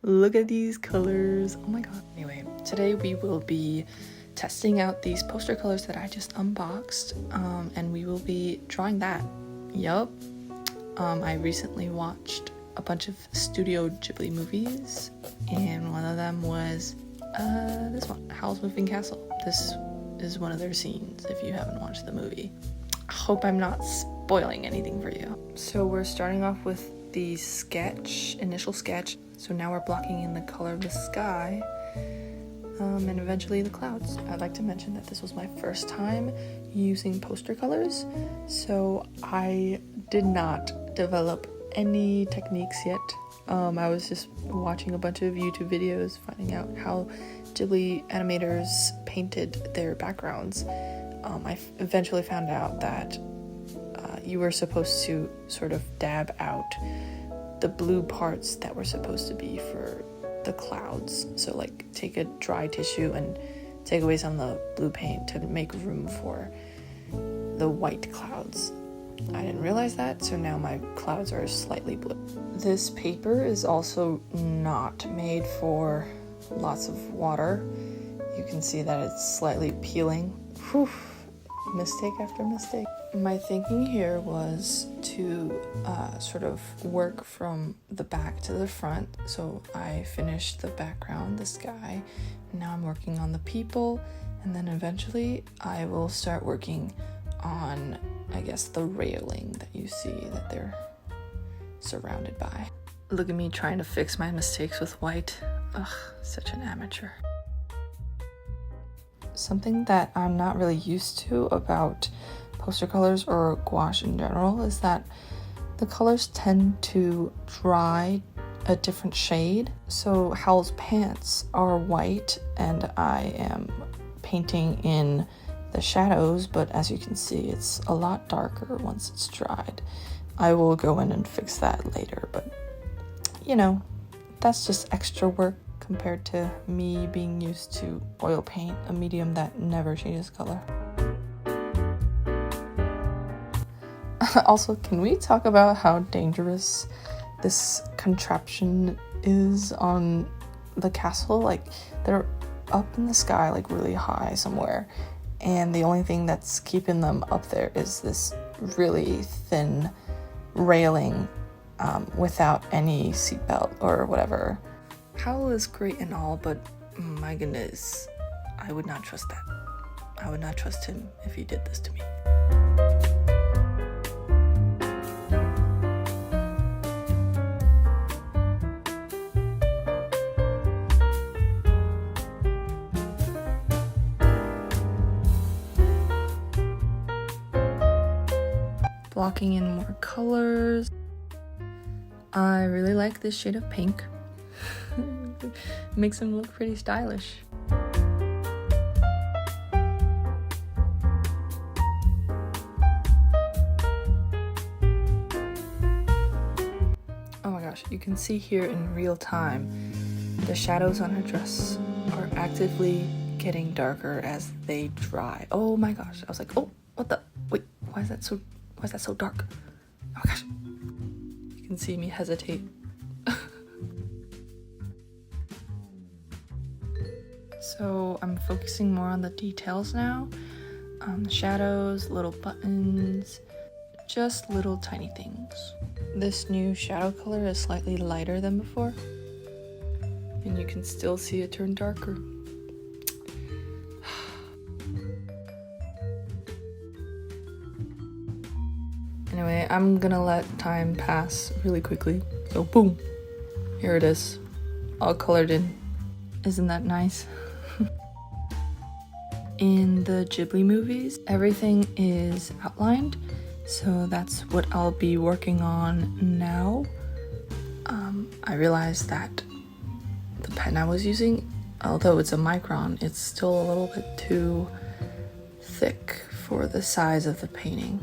Look at these colors. Oh my god. Anyway, today we will be testing out these poster colors that I just unboxed, and we will be drawing that. Yup. I recently watched a bunch of Studio Ghibli movies, and one of them was this one, Howl's Moving Castle. This is one of their scenes if you haven't watched the movie. I hope I'm not spoiling anything for you. So we're starting off with the initial sketch. So now we're blocking in the color of the sky, and eventually the clouds. I'd like to mention that this was my first time using poster colors, so I did not develop any techniques yet. I was just watching a bunch of YouTube videos, finding out how Ghibli animators painted their backgrounds. I eventually found out that you were supposed to sort of dab out the blue parts that were supposed to be for the clouds. So like take a dry tissue and take away some of the blue paint to make room for the white clouds. I didn't realize that, so now my clouds are slightly blue. This paper is also not made for lots of water. You can see that it's slightly peeling. Whew. Mistake after mistake. My thinking here was to sort of work from the back to the front. So I finished the background, the sky, and now I'm working on the people, and then eventually I will start working on, I guess, the railing that you see that they're surrounded by. Look at me trying to fix my mistakes with white. Ugh, such an amateur. Something that I'm not really used to about poster colors or gouache in general is that the colors tend to dry a different shade. So Howl's pants are white and I am painting in the shadows, but as you can see, it's a lot darker once it's dried. I will go in and fix that later, but you know, that's just extra work compared to me being used to oil paint, a medium that never changes color. Also, can we talk about how dangerous this contraption is on the castle? Like, they're up in the sky, like really high somewhere, and the only thing that's keeping them up there is this really thin railing without any seatbelt or whatever. Howl is great and all, but my goodness, I would not trust that. I would not trust him if he did this to me. Blocking in more colors. I really like this shade of pink. Makes him look pretty stylish. Oh my gosh, you can see here in real time the shadows on her dress are actively getting darker as they dry. Oh my gosh, I was like, oh, what the, wait, why is that so dark? Oh my gosh, you can see me hesitate. So I'm focusing more on the details now. The shadows, little buttons, just little tiny things. This new shadow color is slightly lighter than before, and you can still see it turn darker. Anyway, I'm gonna let time pass really quickly. So boom, here it is, all colored in. Isn't that nice? In the Ghibli movies, everything is outlined, so that's what I'll be working on now. I realized that the pen I was using, although it's a micron, it's still a little bit too thick for the size of the painting.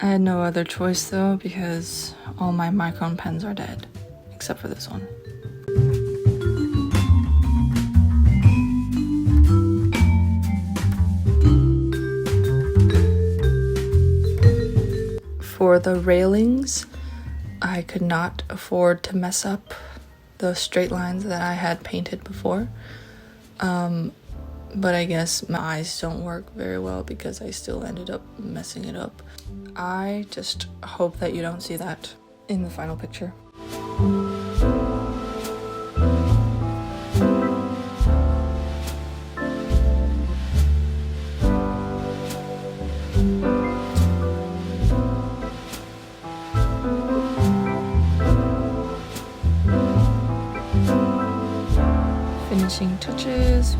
I had no other choice though, because all my micron pens are dead, except for this one. For the railings, I could not afford to mess up the straight lines that I had painted before. But I guess my eyes don't work very well because I still ended up messing it up. I just hope that you don't see that in the final picture. Finishing touches.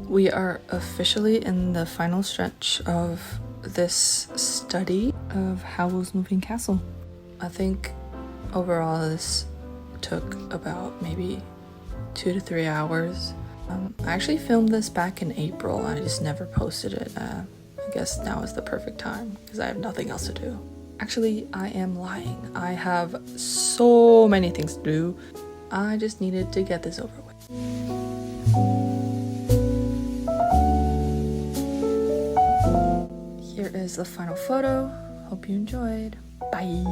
We are officially in the final stretch of this study of Howl's Moving Castle. I think overall this took about maybe 2 to 3 hours. I actually filmed this back in April. I just never posted it. I guess now is the perfect time because I have nothing else to do. Actually, I am lying. I have so many things to do. I just needed to get this over with. Here is the final photo. Hope you enjoyed. Bye.